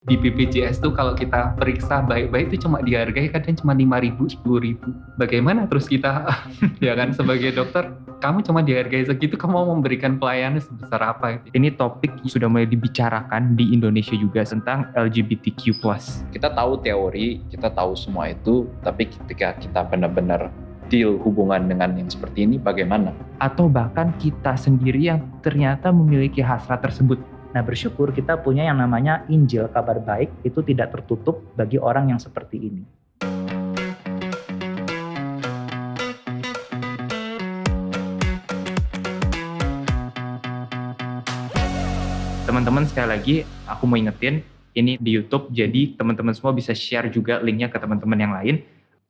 Di BPJS tuh kalau kita periksa baik-baik itu cuma dihargai kadang cuma 5.000, 10.000. Bagaimana terus kita ya kan sebagai dokter, kamu cuma dihargai segitu, kamu mau memberikan pelayanan sebesar apa? Ini topik sudah mulai dibicarakan di Indonesia juga tentang LGBTQ+. Kita tahu teori, kita tahu semua itu, tapi ketika kita benar-benar deal hubungan dengan yang seperti ini bagaimana? Atau bahkan kita sendiri yang ternyata memiliki hasrat tersebut. Nah, bersyukur kita punya yang namanya Injil, kabar baik, itu tidak tertutup bagi orang yang seperti ini. Teman-teman, sekali lagi aku mau ingetin, ini di YouTube, jadi teman-teman semua bisa share juga linknya ke teman-teman yang lain.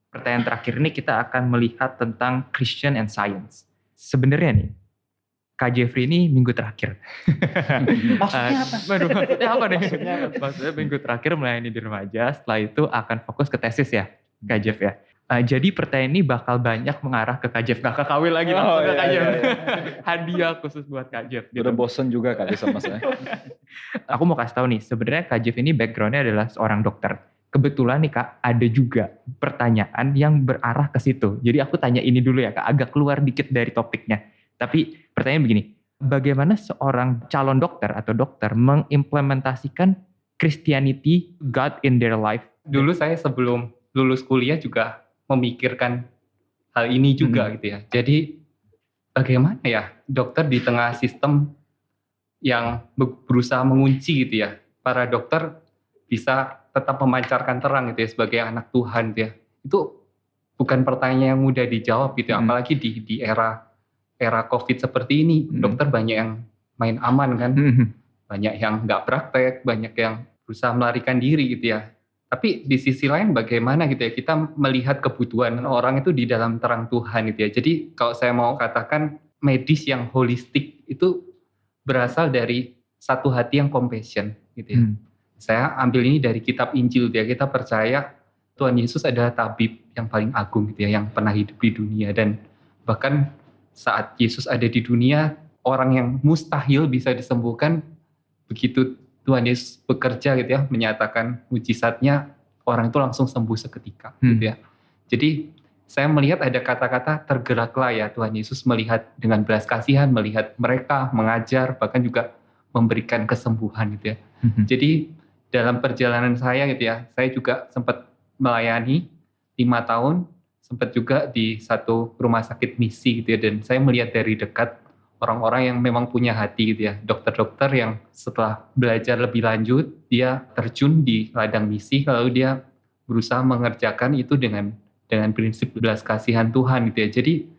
Pertanyaan terakhir ini kita akan melihat tentang Christian and Science. Sebenarnya nih, Kak Jeffrey ini minggu terakhir. Maksudnya apa? Maksudnya apa nih? Maksudnya minggu terakhir melayani di remaja, setelah itu akan fokus ke tesis ya, Kak Jeff ya. Jadi pertanyaan ini bakal banyak mengarah ke Kak Jeff, gak ke KW lagi langsung ke Kak Jeff. Hadiah khusus buat Kak Jeff. Udah bosen juga kali sama saya. Aku mau kasih tahu nih, sebenarnya Kak Jeff ini backgroundnya adalah seorang dokter. Kebetulan nih Kak, ada juga pertanyaan yang berarah ke situ. Jadi aku tanya ini dulu ya Kak, agak keluar dikit dari topiknya. Tapi pertanyaan begini, bagaimana seorang calon dokter atau dokter mengimplementasikan Christianity, God in their life? Dulu saya sebelum lulus kuliah juga memikirkan hal ini juga gitu ya. Jadi bagaimana ya dokter di tengah sistem yang berusaha mengunci gitu ya. Para dokter bisa tetap memancarkan terang gitu ya sebagai anak Tuhan gitu ya. Itu bukan pertanyaan yang mudah dijawab gitu ya. Apalagi di era COVID seperti ini, dokter banyak yang main aman kan, banyak yang nggak praktek, banyak yang berusaha melarikan diri gitu ya. Tapi di sisi lain bagaimana gitu ya, kita melihat kebutuhan orang itu di dalam terang Tuhan gitu ya. Jadi kalau saya mau katakan medis yang holistik itu berasal dari satu hati yang compassion gitu ya. Saya ambil ini dari kitab Injil gitu ya, kita percaya Tuhan Yesus adalah tabib yang paling agung gitu ya, yang pernah hidup di dunia. Dan bahkan saat Yesus ada di dunia, orang yang mustahil bisa disembuhkan, begitu Tuhan Yesus bekerja gitu ya, menyatakan mujizatnya, orang itu langsung sembuh seketika gitu ya. Jadi saya melihat ada kata-kata tergeraklah ya Tuhan Yesus melihat dengan belas kasihan, melihat mereka, mengajar, bahkan juga memberikan kesembuhan gitu ya. Jadi dalam perjalanan saya gitu ya, saya juga sempat melayani 5 tahun, sempat juga di satu rumah sakit misi gitu ya, dan saya melihat dari dekat orang-orang yang memang punya hati gitu ya, dokter-dokter yang setelah belajar lebih lanjut, dia terjun di ladang misi, lalu dia berusaha mengerjakan itu dengan prinsip belas kasihan Tuhan gitu ya. Jadi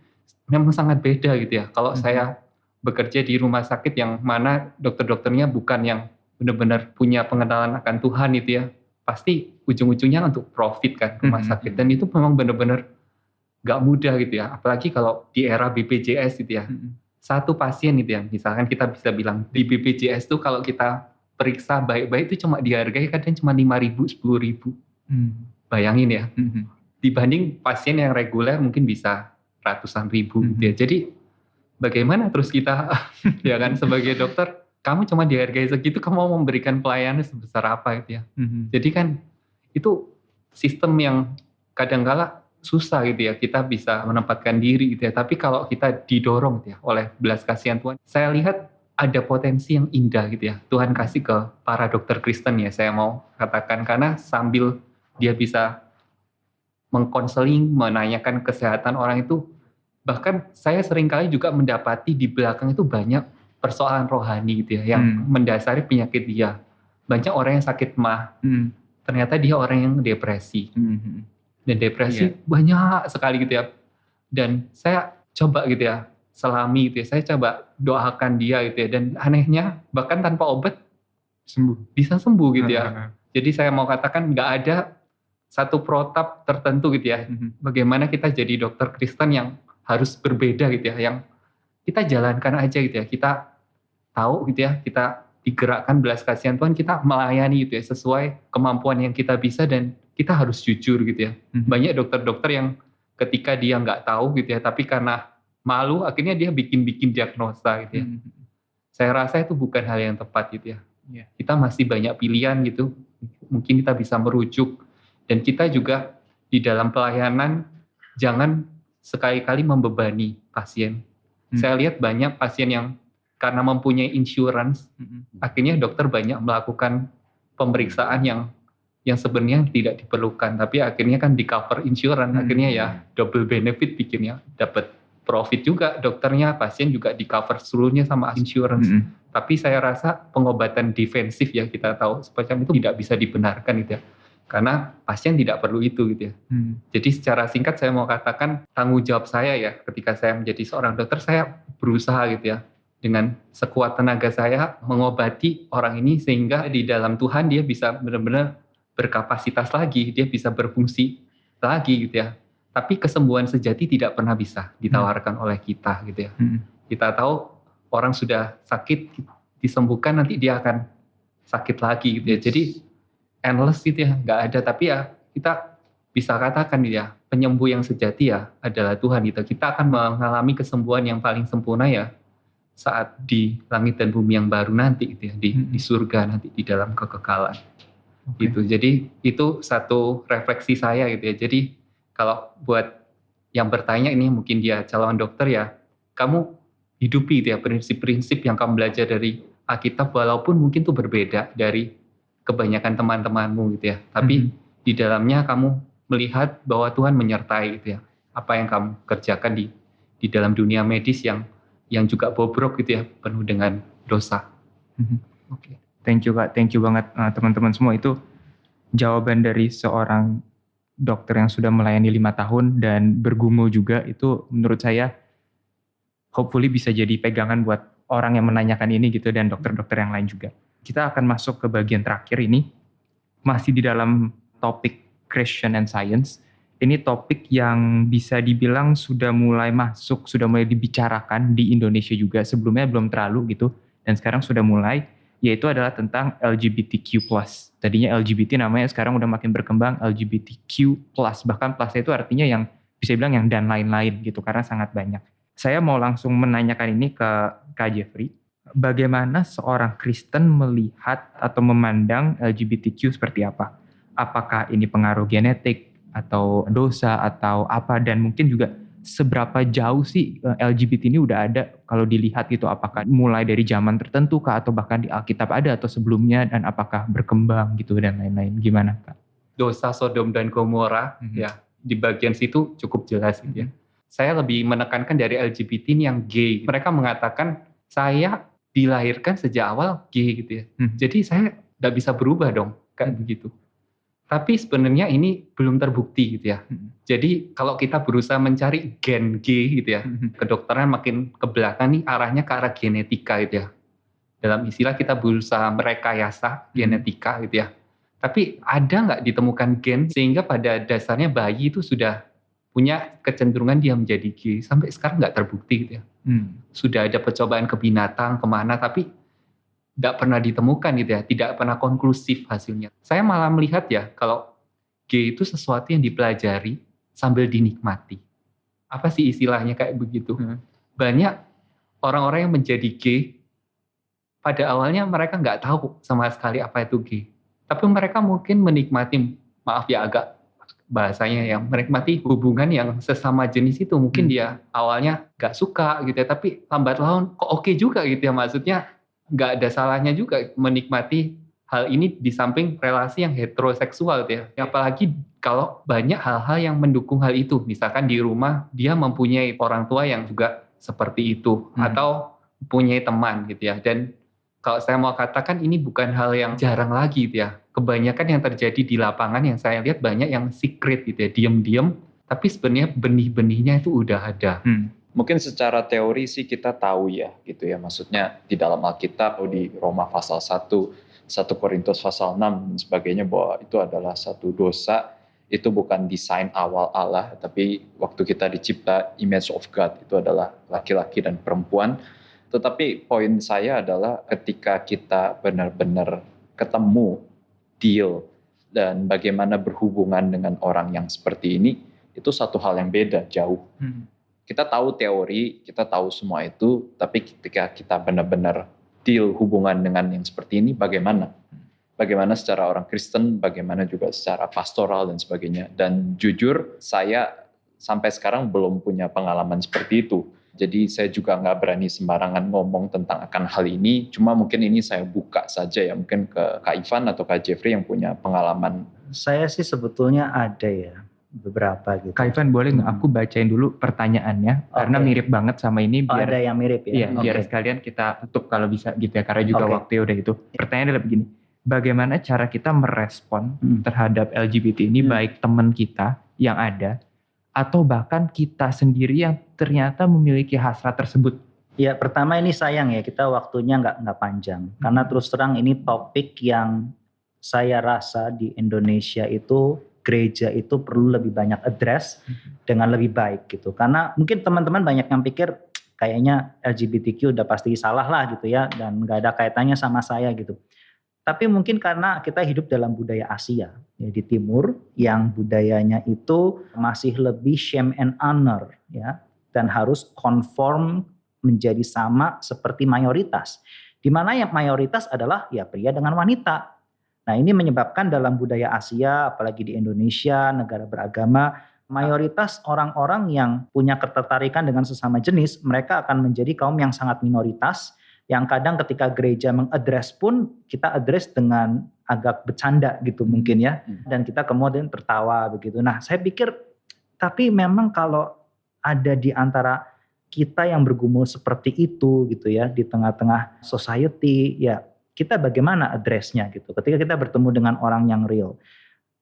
memang sangat beda gitu ya, kalau saya bekerja di rumah sakit yang mana dokter-dokternya bukan yang benar-benar punya pengenalan akan Tuhan gitu ya, pasti ujung-ujungnya untuk profit kan rumah sakit, dan itu memang benar-benar gak mudah gitu ya, apalagi kalau di era BPJS gitu ya. Satu pasien gitu ya, misalkan kita bisa bilang di BPJS tuh kalau kita periksa baik-baik itu cuma dihargai kadang cuma 5.000, 10.000. Bayangin ya, dibanding pasien yang reguler mungkin bisa ratusan ribu gitu ya. Jadi bagaimana terus kita ya kan sebagai dokter, kamu cuma dihargai segitu, kamu mau memberikan pelayanan sebesar apa gitu ya. Jadi kan itu sistem yang kadang-kala susah gitu ya, kita bisa menempatkan diri gitu ya. Tapi kalau kita didorong gitu ya oleh belas kasihan Tuhan, saya lihat ada potensi yang indah gitu ya, Tuhan kasih ke para dokter Kristen ya, saya mau katakan, karena sambil dia bisa mengkonseling, menanyakan kesehatan orang itu, bahkan saya seringkali juga mendapati di belakang itu banyak persoalan rohani gitu ya, yang mendasari penyakit dia. Banyak orang yang sakit mah, ternyata dia orang yang depresi. Dan depresi banyak sekali gitu ya. Dan saya coba gitu ya, selami gitu ya, saya coba doakan dia gitu ya. Dan anehnya bahkan tanpa obat bisa sembuh gitu ya. Jadi saya mau katakan gak ada satu protap tertentu gitu ya. Bagaimana kita jadi dokter Kristen yang harus berbeda gitu ya, yang kita jalankan aja gitu ya. Kita tahu gitu ya, kita digerakkan belas kasihan Tuhan, kita melayani gitu ya sesuai kemampuan yang kita bisa, dan kita harus jujur gitu ya. Banyak dokter-dokter yang ketika dia nggak tahu gitu ya, tapi karena malu akhirnya dia bikin diagnosa gitu ya. Saya rasa itu bukan hal yang tepat gitu ya. Kita masih banyak pilihan gitu. mungkin kita bisa merujuk. Dan kita juga di dalam pelayanan jangan sekali-kali membebani pasien. Saya lihat banyak pasien yang karena mempunyai insurance, akhirnya dokter banyak melakukan pemeriksaan yang sebenarnya tidak diperlukan, tapi akhirnya kan di cover insurance, akhirnya ya double benefit bikinnya, dapat profit juga dokternya, pasien juga di cover seluruhnya sama insurance. Tapi saya rasa pengobatan defensif ya, kita tahu semacam itu tidak bisa dibenarkan gitu ya, karena pasien tidak perlu itu gitu ya. Jadi secara singkat saya mau katakan tanggung jawab saya ya, ketika saya menjadi seorang dokter, saya berusaha gitu ya dengan sekuat tenaga saya mengobati orang ini sehingga di dalam Tuhan dia bisa benar-benar berkapasitas lagi, dia bisa berfungsi lagi gitu ya. Tapi kesembuhan sejati tidak pernah bisa ditawarkan oleh kita gitu ya. Kita tahu orang sudah sakit disembuhkan nanti dia akan sakit lagi gitu ya. Jadi endless gitu ya, nggak ada. Tapi ya kita bisa katakan ya penyembuh yang sejati ya adalah Tuhan gitu. Kita akan mengalami kesembuhan yang paling sempurna ya saat di langit dan bumi yang baru nanti gitu ya, di surga nanti di dalam kekekalan. Gitu. Jadi itu satu refleksi saya gitu ya. Jadi kalau buat yang bertanya ini mungkin dia calon dokter ya, kamu hidupi gitu ya prinsip-prinsip yang kamu belajar dari Alkitab walaupun mungkin itu berbeda dari kebanyakan teman-temanmu gitu ya. Tapi di dalamnya kamu melihat bahwa Tuhan menyertai gitu ya. Apa yang kamu kerjakan di dalam dunia medis yang juga bobrok gitu ya, penuh dengan dosa. Oke. Thank you Kak, thank you banget teman-teman semua. Itu jawaban dari seorang dokter yang sudah melayani 5 tahun dan bergumul juga. Itu menurut saya hopefully bisa jadi pegangan buat orang yang menanyakan ini gitu dan dokter-dokter yang lain juga. Kita akan masuk ke bagian terakhir ini, masih di dalam topik Christian and Science. Ini topik yang bisa dibilang sudah mulai masuk, sudah mulai dibicarakan di Indonesia juga. Sebelumnya belum terlalu gitu, dan sekarang sudah mulai, yaitu adalah tentang LGBTQ+. Tadinya LGBT namanya, sekarang udah makin berkembang LGBTQ+. Bahkan plus itu artinya yang bisa bilang yang dan lain-lain gitu, karena sangat banyak. Saya mau langsung menanyakan ini ke Kak Jeffrey. Bagaimana seorang Kristen melihat atau memandang LGBTQ seperti apa? Apakah ini pengaruh genetik, atau dosa, atau apa, dan mungkin juga seberapa jauh sih LGBT ini udah ada kalau dilihat gitu, apakah mulai dari zaman tertentu kah, atau bahkan di Alkitab ada atau sebelumnya, dan apakah berkembang gitu dan lain-lain, gimana Kak? Dosa Sodom dan Gomora ya di bagian situ cukup jelas gitu ya. Saya lebih menekankan dari LGBT ini yang gay. Mereka mengatakan saya dilahirkan sejak awal gay gitu ya. Jadi saya nggak bisa berubah dong kayak begitu. Tapi sebenarnya ini belum terbukti gitu ya. Jadi kalau kita berusaha mencari gen G gitu ya, kedokteran makin ke belakang nih arahnya ke arah genetika gitu ya. Dalam istilah kita berusaha merekayasa genetika gitu ya. Tapi ada nggak ditemukan gen sehingga pada dasarnya bayi itu sudah punya kecenderungan dia menjadi G. Sampai sekarang nggak terbukti gitu ya. Sudah ada percobaan ke binatang, kemana, tapi tidak pernah ditemukan gitu ya, tidak pernah konklusif hasilnya. Saya malah melihat ya, kalau G itu sesuatu yang dipelajari sambil dinikmati. Apa sih istilahnya kayak begitu? Banyak orang-orang yang menjadi G, pada awalnya mereka nggak tahu sama sekali apa itu G. Tapi mereka mungkin menikmati, maaf ya agak bahasanya yang menikmati hubungan yang sesama jenis itu. Mungkin dia awalnya nggak suka gitu ya, tapi lambat laun kok oke juga gitu ya, maksudnya nggak ada salahnya juga menikmati hal ini di samping relasi yang heteroseksual gitu ya. Apalagi kalau banyak hal-hal yang mendukung hal itu. Misalkan di rumah dia mempunyai orang tua yang juga seperti itu. Atau mempunyai teman gitu ya. Dan kalau saya mau katakan ini bukan hal yang jarang lagi gitu ya. Kebanyakan yang terjadi di lapangan yang saya lihat banyak yang secret gitu ya. Diam-diam. Tapi sebenarnya benih-benihnya itu udah ada. Mungkin secara teori sih kita tahu ya gitu ya, maksudnya di dalam Alkitab atau di Roma pasal 1, 1 Korintus pasal 6 dan sebagainya, bahwa itu adalah satu dosa, itu bukan desain awal Allah, tapi waktu kita dicipta image of God itu adalah laki-laki dan perempuan. Tetapi poin saya adalah ketika kita benar-benar ketemu, deal, dan bagaimana berhubungan dengan orang yang seperti ini, itu satu hal yang beda, jauh. Kita tahu teori, kita tahu semua itu, tapi ketika kita benar-benar deal hubungan dengan yang seperti ini, bagaimana bagaimana secara orang Kristen, bagaimana juga secara pastoral dan sebagainya. Dan jujur saya sampai sekarang belum punya pengalaman seperti itu. Jadi saya juga nggak berani sembarangan ngomong tentang akan hal ini. Cuma mungkin ini saya buka saja ya, mungkin ke Kak Ivan atau Kak Jeffrey yang punya pengalaman. Saya sih sebetulnya ada ya, beberapa gitu. Kak Ivan boleh nggak aku bacain dulu pertanyaannya karena Oke. mirip banget sama ini Oh, biar ada yang mirip ya? iya, Oke. biar sekalian kita tutup kalau bisa gitu ya karena juga Oke. waktu udah itu. Pertanyaannya adalah begini. Bagaimana cara kita merespon Hmm. terhadap LGBT ini baik teman kita yang ada atau bahkan kita sendiri yang ternyata memiliki hasrat tersebut? Ya, pertama ini sayang ya, kita waktunya nggak panjang. Karena terus terang ini topik yang saya rasa di Indonesia itu gereja itu perlu lebih banyak address dengan lebih baik gitu. Karena mungkin teman-teman banyak yang pikir kayaknya LGBTQ udah pasti salah lah gitu ya, dan nggak ada kaitannya sama saya gitu. Tapi mungkin karena kita hidup dalam budaya Asia ya, di timur yang budayanya itu masih lebih shame and honor ya, dan harus conform menjadi sama seperti mayoritas. Di mana yang mayoritas adalah ya pria dengan wanita. Nah, ini menyebabkan dalam budaya Asia, apalagi di Indonesia, negara beragama, mayoritas orang-orang yang punya ketertarikan dengan sesama jenis, mereka akan menjadi kaum yang sangat minoritas, yang kadang ketika gereja mengadres pun, kita address dengan agak bercanda gitu mungkin ya, dan kita kemudian tertawa begitu. Nah, saya pikir, tapi memang kalau ada di antara kita yang bergumul seperti itu gitu ya, di tengah-tengah society, ya kita bagaimana addressnya gitu ketika kita bertemu dengan orang yang real.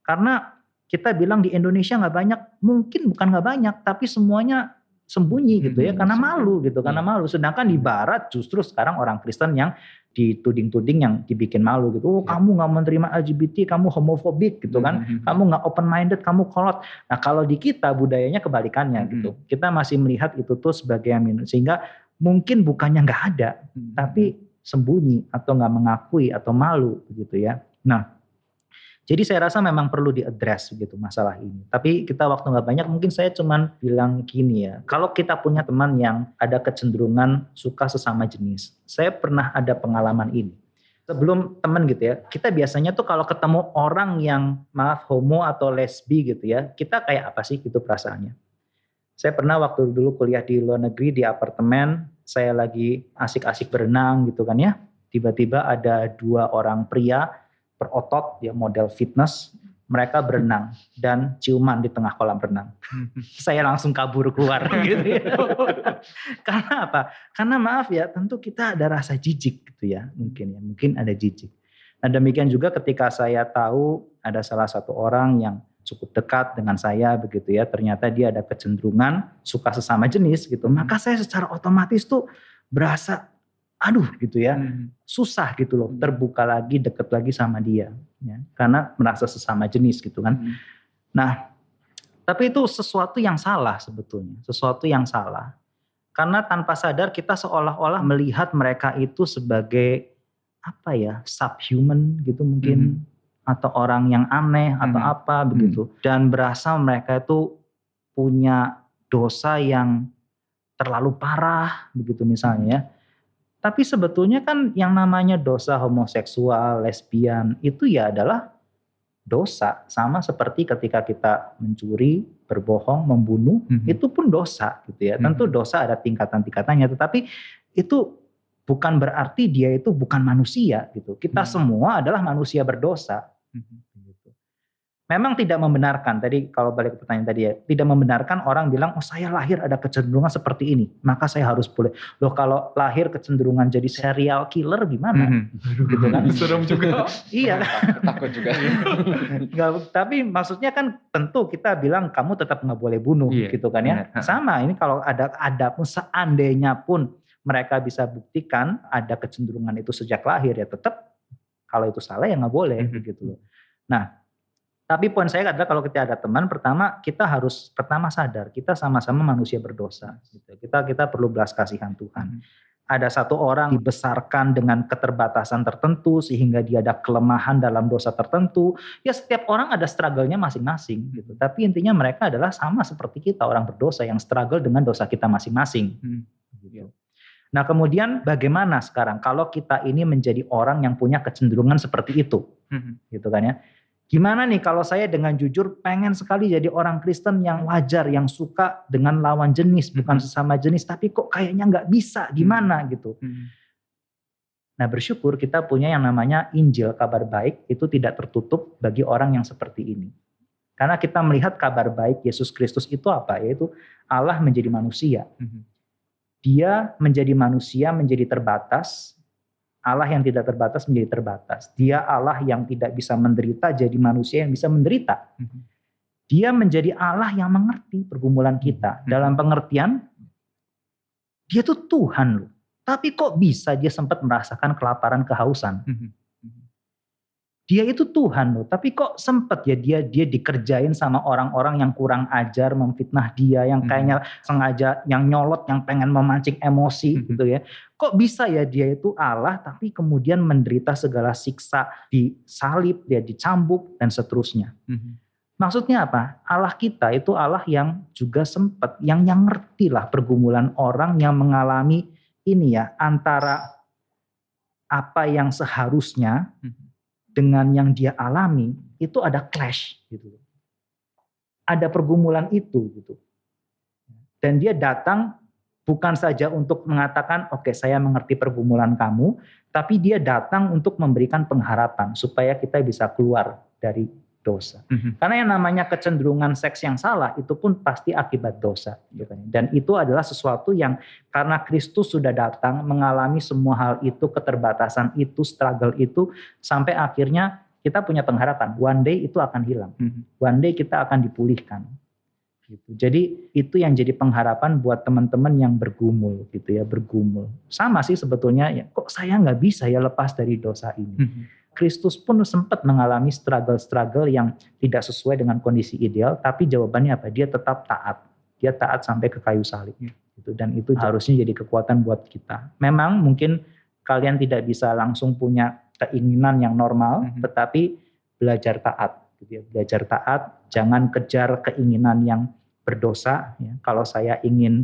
Karena kita bilang di Indonesia nggak banyak, mungkin bukan nggak banyak, tapi semuanya sembunyi gitu ya, karena malu gitu, karena malu. Sedangkan di Barat justru sekarang orang Kristen yang dituding-tuding, yang dibikin malu gitu. Oh, kamu nggak menerima LGBT, kamu homofobik gitu kan, kamu nggak open minded, kamu kolot. Nah, kalau di kita budayanya kebalikannya gitu. Kita masih melihat itu tuh sebagai yang minus, sehingga mungkin bukannya nggak ada, tapi sembunyi atau nggak mengakui atau malu gitu ya. Nah, jadi saya rasa memang perlu diadres gitu masalah ini. Tapi kita waktu nggak banyak, mungkin saya cuman bilang gini ya. Kalau kita punya teman yang ada kecenderungan suka sesama jenis. Saya pernah ada pengalaman ini. Sebelum teman gitu ya, kita biasanya tuh kalau ketemu orang yang maaf homo atau lesbi gitu ya, kita kayak apa sih gitu perasaannya. Saya pernah waktu dulu kuliah di luar negeri di apartemen, saya lagi asik-asik berenang gitu kan ya. Tiba-tiba ada 2 orang pria berotot, ya model fitness, mereka berenang dan ciuman di tengah kolam renang. Saya langsung kabur keluar gitu ya. Karena apa? Karena maaf ya, tentu kita ada rasa jijik gitu ya, mungkin ada jijik. Nah, demikian juga ketika saya tahu ada salah satu orang yang cukup dekat dengan saya begitu ya, ternyata dia ada kecenderungan suka sesama jenis gitu, maka saya secara otomatis tuh berasa aduh gitu ya, susah gitu loh, terbuka lagi, deket lagi sama dia ya, karena merasa sesama jenis gitu kan. Nah, tapi itu sesuatu yang salah sebetulnya, sesuatu yang salah, karena tanpa sadar kita seolah-olah melihat mereka itu sebagai apa ya, subhuman gitu mungkin, atau orang yang aneh atau apa begitu, dan berasa mereka itu punya dosa yang terlalu parah begitu misalnya ya. Tapi sebetulnya kan yang namanya dosa homoseksual, lesbian itu ya adalah dosa. Sama seperti ketika kita mencuri, berbohong, membunuh, itu pun dosa gitu ya. Tentu dosa ada tingkatan-tingkatannya, tetapi itu bukan berarti dia itu bukan manusia gitu. Kita semua adalah manusia berdosa. Gitu. Memang tidak membenarkan, tadi kalau balik ke pertanyaan tadi ya, tidak membenarkan orang bilang, oh saya lahir ada kecenderungan seperti ini, maka saya harus boleh. Loh kalau lahir kecenderungan jadi serial killer gimana? Gitu kan? Serem juga. Iya. Takut juga. Tapi maksudnya kan tentu kita bilang kamu tetap nggak boleh bunuh gitu kan ya. Benar. Sama ini kalau ada pun seandainya pun mereka bisa buktikan ada kecenderungan itu sejak lahir ya tetap kalau itu salah ya nggak boleh gitu loh. Nah, tapi poin saya adalah kalau kita ada teman, pertama kita harus sadar kita sama-sama manusia berdosa. Gitu. Kita perlu belas kasihan Tuhan. Ada satu orang dibesarkan dengan keterbatasan tertentu sehingga dia ada kelemahan dalam dosa tertentu. Ya setiap orang ada struggle-nya masing-masing. Gitu. Tapi intinya mereka adalah sama seperti kita orang berdosa yang struggle dengan dosa kita masing-masing. Gitu. Nah kemudian bagaimana sekarang kalau kita ini menjadi orang yang punya kecenderungan seperti itu, gitu kan ya. Gimana nih kalau saya dengan jujur pengen sekali jadi orang Kristen yang wajar, yang suka dengan lawan jenis, bukan sesama jenis, tapi kok kayaknya nggak bisa, gimana gitu. Nah bersyukur kita punya yang namanya Injil, kabar baik, itu tidak tertutup bagi orang yang seperti ini. Karena kita melihat kabar baik Yesus Kristus itu apa? Yaitu Allah menjadi manusia. Dia menjadi manusia, menjadi terbatas. Allah yang tidak terbatas menjadi terbatas. Dia Allah yang tidak bisa menderita jadi manusia yang bisa menderita. Dia menjadi Allah yang mengerti pergumulan kita. Dalam pengertian, dia tuh Tuhan loh. Tapi kok bisa dia sempat merasakan kelaparan, kehausan. Dia itu Tuhan loh, tapi kok sempet ya dia dikerjain sama orang-orang yang kurang ajar, memfitnah dia, yang kayaknya sengaja, yang nyolot, yang pengen memancing emosi gitu ya. Kok bisa ya dia itu Allah, tapi kemudian menderita segala siksa, disalib, dia dicambuk, dan seterusnya. Maksudnya apa? Allah kita itu Allah yang juga sempet, yang ngerti lah pergumulan orang yang mengalami ini ya, antara apa yang seharusnya dengan yang dia alami, itu ada clash gitu. Ada pergumulan itu gitu. Dan dia datang bukan saja untuk mengatakan, oke, saya mengerti pergumulan kamu, tapi dia datang untuk memberikan pengharapan supaya kita bisa keluar dari dosa. Karena yang namanya kecenderungan seks yang salah itu pun pasti akibat dosa. Dan itu adalah sesuatu yang karena Kristus sudah datang mengalami semua hal itu, keterbatasan itu, struggle itu, sampai akhirnya kita punya pengharapan. One day itu akan hilang. One day kita akan dipulihkan. Gitu. Jadi itu yang jadi pengharapan buat teman-teman yang bergumul gitu ya, bergumul. Sama sih sebetulnya, ya, kok saya nggak bisa ya lepas dari dosa ini. Kristus pun sempat mengalami struggle-struggle yang tidak sesuai dengan kondisi ideal, tapi jawabannya apa? Dia tetap taat. Dia taat sampai ke kayu salib. Gitu. Dan itu harusnya jadi kekuatan buat kita. Memang mungkin kalian tidak bisa langsung punya keinginan yang normal, tetapi belajar taat. Gitu ya. Belajar taat, jangan kejar keinginan yang berdosa. Ya. Kalau saya ingin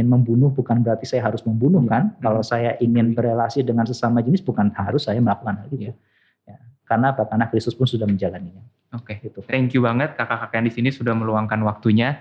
membunuh bukan berarti saya harus membunuh kan. Kalau saya ingin berelasi dengan sesama jenis bukan harus saya melakukan hal itu. Ya. Karena apa? Karena Kristus pun sudah menjalaninya. Oke, gitu. Thank you banget kakak-kakak yang di sini sudah meluangkan waktunya.